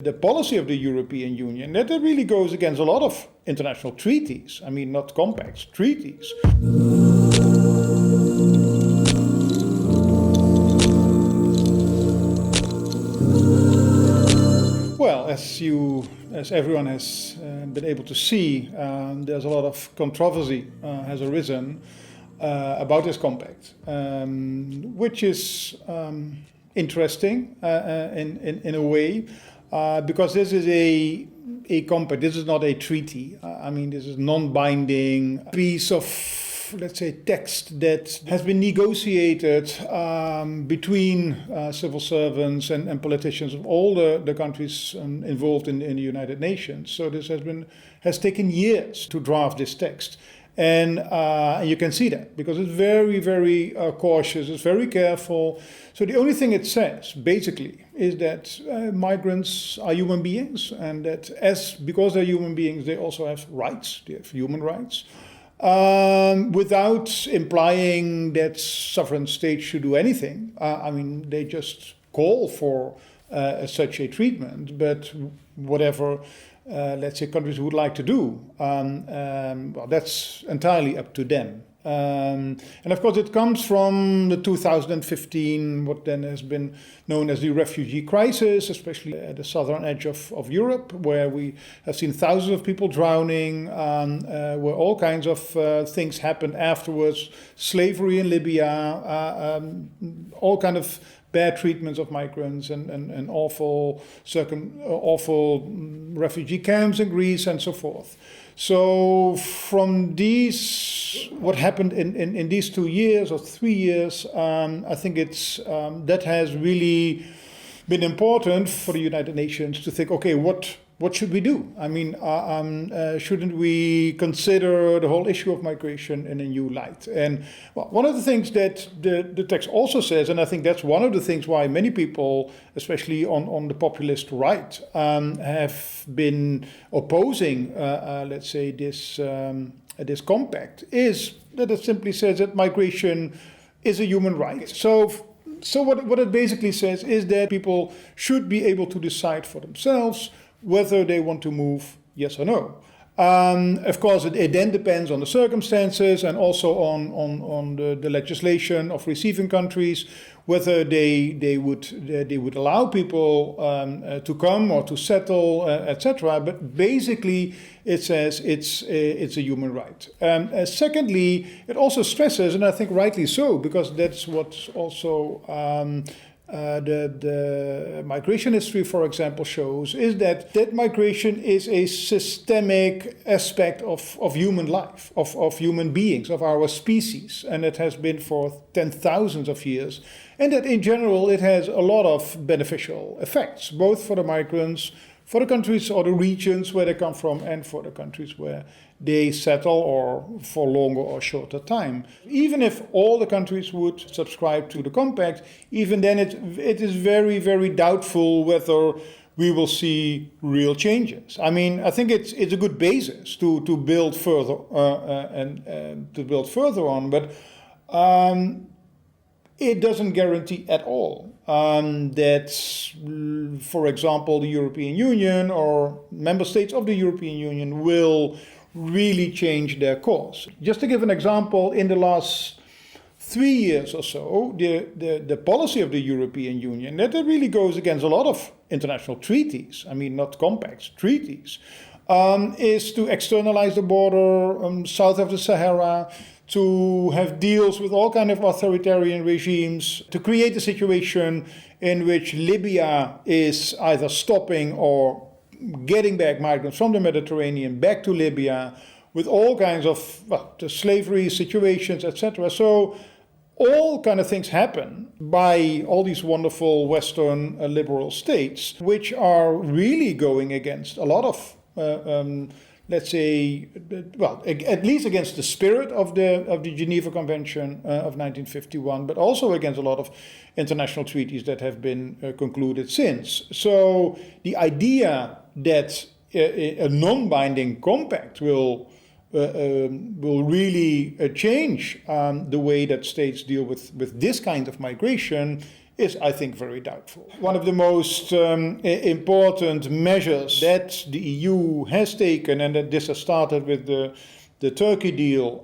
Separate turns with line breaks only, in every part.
The policy of the European Union, that it really goes against a lot of international treaties. I mean, not compacts, treaties. Well, as everyone has been able to see, there's a lot of controversy has arisen about this compact, which is interesting in a way, because this is a compact. This is not a treaty. I mean, this is non-binding piece of, let's say, text that has been negotiated between civil servants and politicians of all the countries involved in the United Nations. So this has taken years to draft this text. And you can see that because it's very, very cautious, it's very careful. So the only thing it says, basically, is that migrants are human beings, and that because they're human beings, they also have rights, they have human rights, without implying that sovereign states should do anything. I mean, they just call for such a treatment, but whatever let's say countries would like to do, well, that's entirely up to them. And of course it comes from the 2015, what then has been known as the refugee crisis, especially at the southern edge of Europe, where we have seen thousands of people drowning, where all kinds of things happened afterwards, slavery in Libya, all kind of bad treatments of migrants and awful refugee camps in Greece and so forth. So from what happened in these 2 years or 3 years, I think that has really been important for the United Nations to think, okay, what should we do? I mean, shouldn't we consider the whole issue of migration in a new light? And well, one of the things that the text also says, and I think that's one of the things why many people, especially on the populist right, have been opposing, let's say, this compact, is that it simply says that migration is a human right. So what it basically says is that people should be able to decide for themselves whether they want to move, yes or no. Of course, it then depends on the circumstances and also on the legislation of receiving countries, whether they would allow people to come or to settle, etc. But basically, it says it's a human right. Secondly, it also stresses, and I think rightly so, because that's what also the migration history, for example, shows, is that migration is a systemic aspect of human life, of human beings, of our species, and it has been for 10,000s of years, and that in general it has a lot of beneficial effects, both for the migrants, for the countries or the regions where they come from, and for the countries where they settle or for longer or shorter time. Even if all the countries would subscribe to the compact, even then it is very, very doubtful whether we will see real changes. I mean, I think it's a good basis to build further and to build further on, but it doesn't guarantee at all that, for example, the European Union or member states of the European Union will really change their course. Just to give an example, in the last 3 years or so, the policy of the European Union, that it really goes against a lot of international treaties, I mean, not compacts, treaties, is to externalize the border south of the Sahara, to have deals with all kinds of authoritarian regimes, to create a situation in which Libya is either stopping or getting back migrants from the Mediterranean back to Libya, with all kinds of the slavery situations, etc. So all kind of things happen by all these wonderful Western liberal states, which are really going against a lot of let's say, well, at least against the spirit of the Geneva Convention of 1951, but also against a lot of international treaties that have been concluded since. So the idea that a non-binding compact will really change the way that states deal with this kind of migration is, I think, very doubtful. One of the most important measures that the EU has taken, and that this has started with the Turkey deal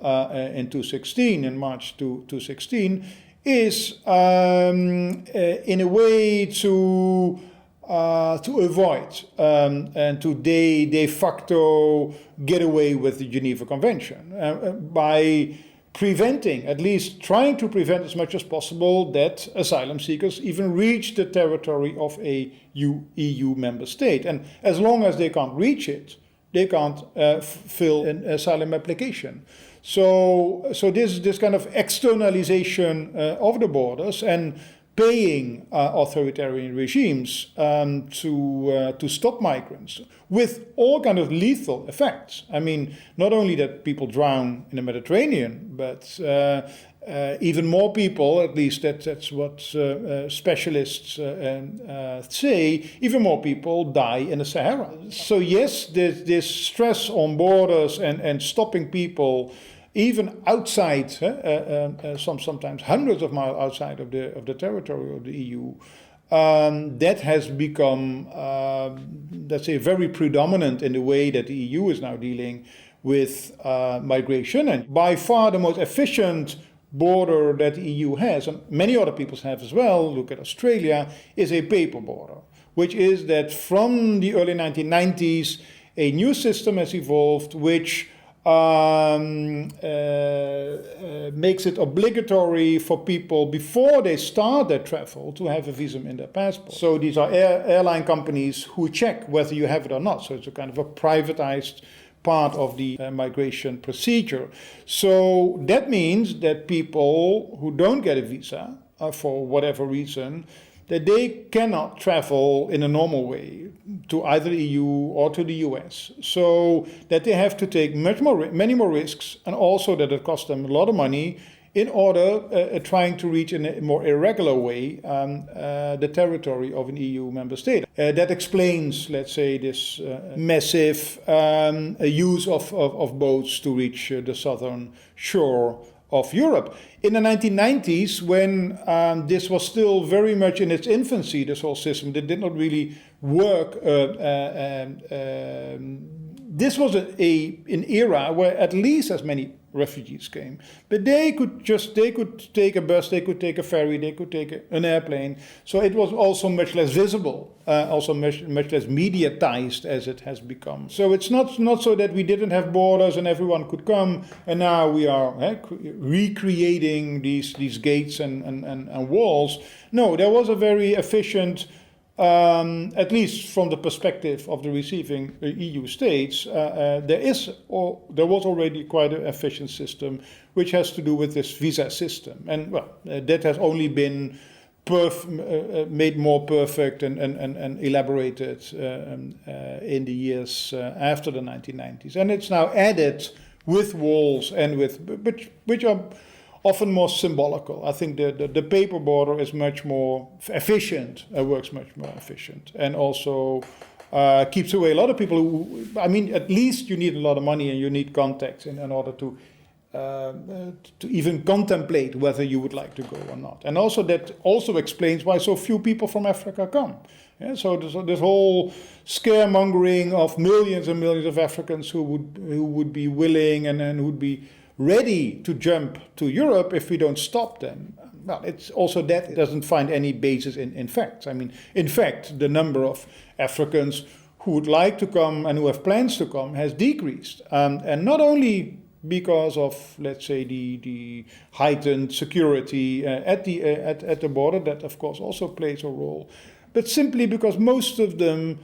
in 2016, in March 2016, is in a way to avoid and to de facto get away with the Geneva Convention by preventing, at least trying to prevent as much as possible, that asylum seekers even reach the territory of a EU member state. And as long as they can't reach it, they can't fill an asylum application. So this kind of externalization of the borders and paying authoritarian regimes to stop migrants with all kind of lethal effects. I mean, not only that people drown in the Mediterranean, but even more people, at least that's what specialists say, even more people die in the Sahara. So yes, this stress on borders and stopping people even outside, sometimes hundreds of miles outside of the territory of the EU, that has become, let's say, very predominant in the way that the EU is now dealing with migration. And by far the most efficient border that the EU has, and many other peoples have as well, look at Australia, is a paper border, which is that from the early 1990s, a new system has evolved which makes it obligatory for people before they start their travel to have a visa in their passport. So these are airline companies who check whether you have it or not. So it's a kind of a privatized part of the migration procedure. So that means that people who don't get a visa for whatever reason, that they cannot travel in a normal way to either the EU or to the US. So that they have to take many more risks, and also that it costs them a lot of money in order trying to reach in a more irregular way the territory of an EU member state. That explains, let's say, this massive use of boats to reach the southern shore of Europe. In the 1990s, when this was still very much in its infancy, this whole system, that did not really work. This was an era where at least as many refugees came, but they could take a bus, they could take a ferry, they could take an airplane. So it was also much less visible, also much less mediatized as it has become. So it's not so that we didn't have borders and everyone could come, and now we are recreating these gates and walls. No, there was a very efficient, at least from the perspective of the receiving EU states, there was already quite an efficient system, which has to do with this visa system. And well, that has only been made more perfect and elaborated in the years after the 1990s. And it's now added with walls and which are often more symbolical. I think the paper border is much more efficient, works much more efficient, and also keeps away a lot of people who, I mean, at least you need a lot of money and you need contacts in order to even contemplate whether you would like to go or not. And also that also explains why so few people from Africa come. Yeah, so this whole scaremongering of millions and millions of Africans who would be willing and would be ready to jump to Europe if we don't stop them. Well, it's also that doesn't find any basis in facts. I mean, in fact, the number of Africans who would like to come and who have plans to come has decreased. And not only because of, let's say, the heightened security at the border, that of course also plays a role, but simply because most of them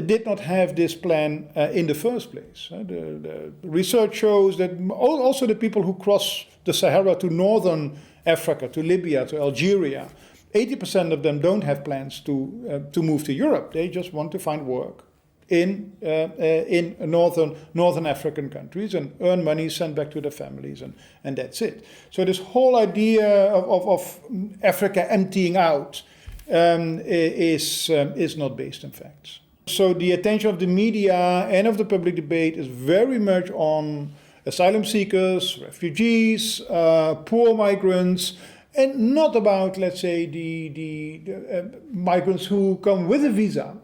did not have this plan in the first place. The research shows that also the people who cross the Sahara to northern Africa, to Libya, to Algeria, 80% of them don't have plans to move to Europe. They just want to find work in northern African countries and earn money, send back to their families, and that's it. So this whole idea of Africa emptying out is not based in facts. So the attention of the media and of the public debate is very much on asylum seekers, refugees, poor migrants, and not about, let's say, the migrants who come with a visa,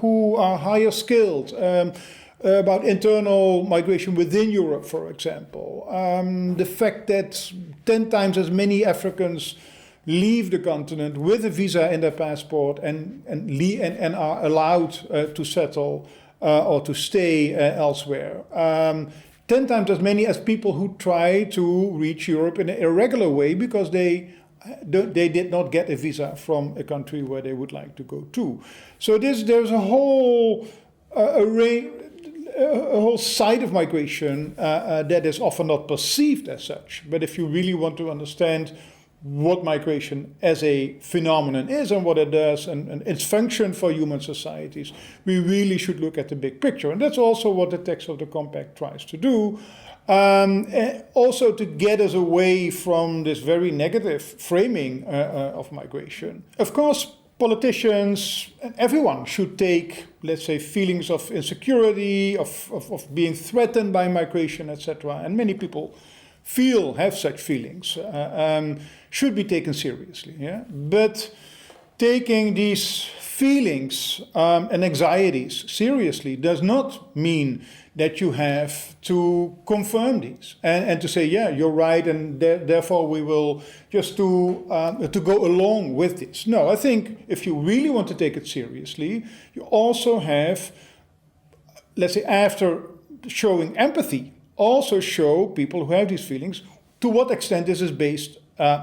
who are higher skilled, about internal migration within Europe, for example. The fact that 10 times as many Africans leave the continent with a visa in their passport and are allowed to settle or to stay elsewhere. 10 times as many as people who try to reach Europe in an irregular way because they did not get a visa from a country where they would like to go to. So there's a whole array, a whole side of migration that is often not perceived as such. But if you really want to understand what migration as a phenomenon is and what it does and its function for human societies, we really should look at the big picture. And that's also what the text of the Compact tries to do. Also to get us away from this very negative framing of migration. Of course, politicians, everyone should take, let's say, feelings of insecurity, of being threatened by migration, etc. And many people have such feelings, should be taken seriously. Yeah? But taking these feelings and anxieties seriously does not mean that you have to confirm these and to say, yeah, you're right, and therefore we will just to go along with this. No, I think if you really want to take it seriously, you also have, let's say, after showing empathy, also show people who have these feelings to what extent this is based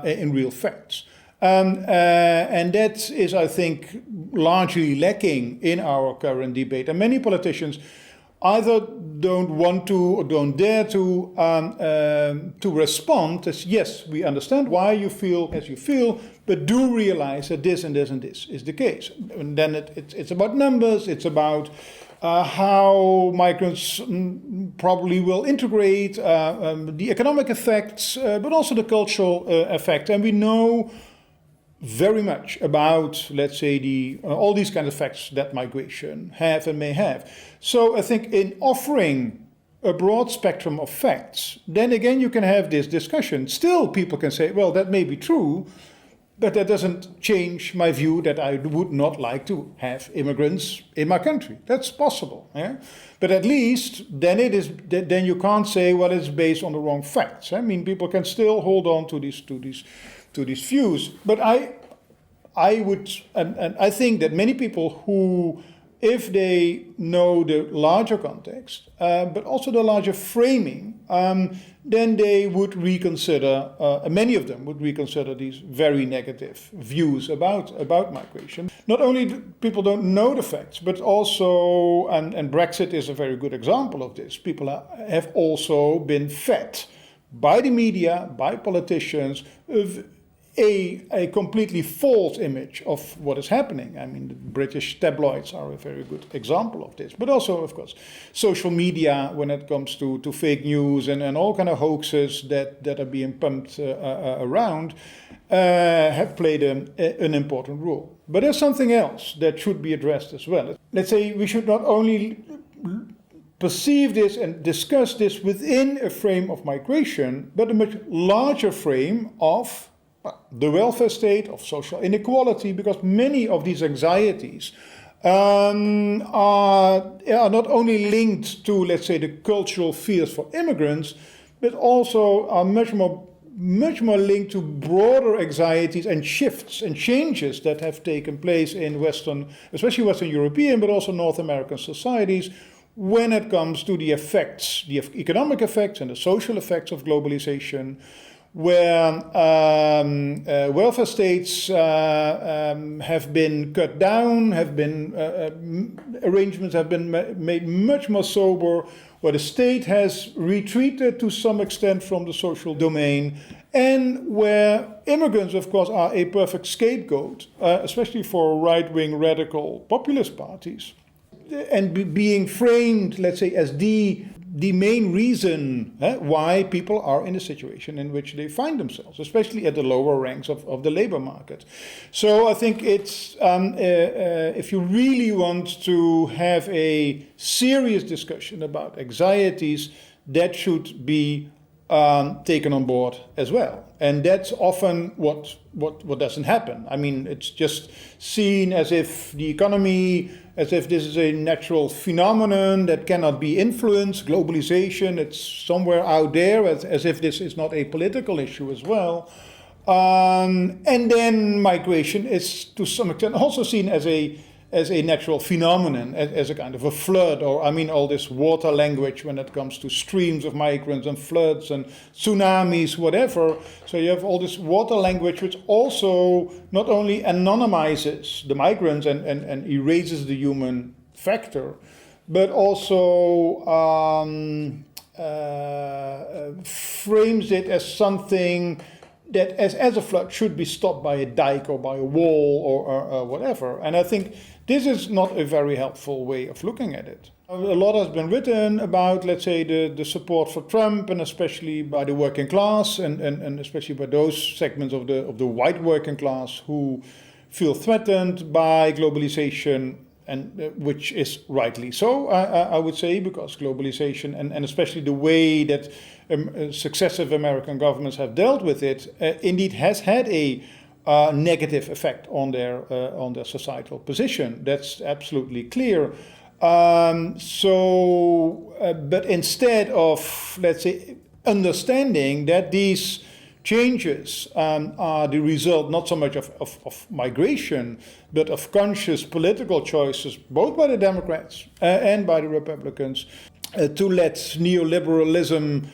in real facts. And that is, I think, largely lacking in our current debate. And many politicians either don't want to or don't dare to respond as, yes, we understand why you feel as you feel, but do realize that this and this and this is the case. And then it's about numbers, it's about how migrants probably will integrate, the economic effects, but also the cultural effect. And we know very much about, let's say, all these kind of effects that migration have and may have. So I think in offering a broad spectrum of facts, then again you can have this discussion. Still people can say, well, that may be true, but that doesn't change my view that I would not like to have immigrants in my country. That's possible. Yeah? But at least then then you can't say, well, it's based on the wrong facts. I mean, people can still hold on to these views. But I would, and I think that many people who, if they know the larger context, but also the larger framing, then they would reconsider, many of them would reconsider these very negative views about migration. Not only do people don't know the facts, but also, and Brexit is a very good example of this, people have also been fed by the media, by politicians, of a completely false image of what is happening. I mean, the British tabloids are a very good example of this. But also, of course, social media, when it comes to fake news and all kind of hoaxes that are being pumped around, have played an important role. But there's something else that should be addressed as well. Let's say we should not only perceive this and discuss this within a frame of migration, but a much larger frame of the welfare state, of social inequality, because many of these anxieties are not only linked to, let's say, the cultural fears for immigrants, but also are much more linked to broader anxieties and shifts and changes that have taken place in especially Western European, but also North American societies, when it comes to the effects, the economic effects and the social effects of globalization, where welfare states have been cut down, arrangements have been made much more sober, where the state has retreated to some extent from the social domain, and where immigrants, of course, are a perfect scapegoat, especially for right-wing radical populist parties, and being framed, let's say, as the main reason why people are in the situation in which they find themselves, especially at the lower ranks of the labor market. So I think it's, if you really want to have a serious discussion about anxieties, that should be taken on board as well. And that's often what doesn't happen. I mean, it's just seen as if the economy, as if this is a natural phenomenon that cannot be influenced, globalization, it's somewhere out there, as if this is not a political issue as well. And then migration is to some extent also seen as a natural phenomenon, as a kind of a flood, or I mean all this water language when it comes to streams of migrants and floods and tsunamis, whatever. So you have all this water language which also not only anonymizes the migrants and erases the human factor, but also frames it as something that as a flood should be stopped by a dike or by a wall or whatever. And I think this is not a very helpful way of looking at it. A lot has been written about, let's say, the support for Trump, and especially by the working class, and especially by those segments of the white working class who feel threatened by globalization, and which is rightly so, I would say, because globalization and especially the way that successive American governments have dealt with it indeed has had a negative effect on their societal position. That's absolutely clear. But instead of, let's say, understanding that these changes are the result not so much of migration, but of conscious political choices, both by the Democrats and by the Republicans, to let neoliberalism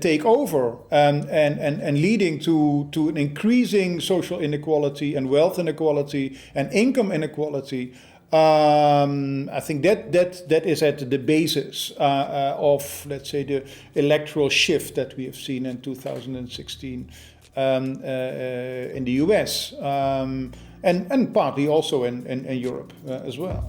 take over and leading to an increasing social inequality and wealth inequality and income inequality. I think that is at the basis of, let's say, the electoral shift that we have seen in 2016 in the US and partly also in Europe as well.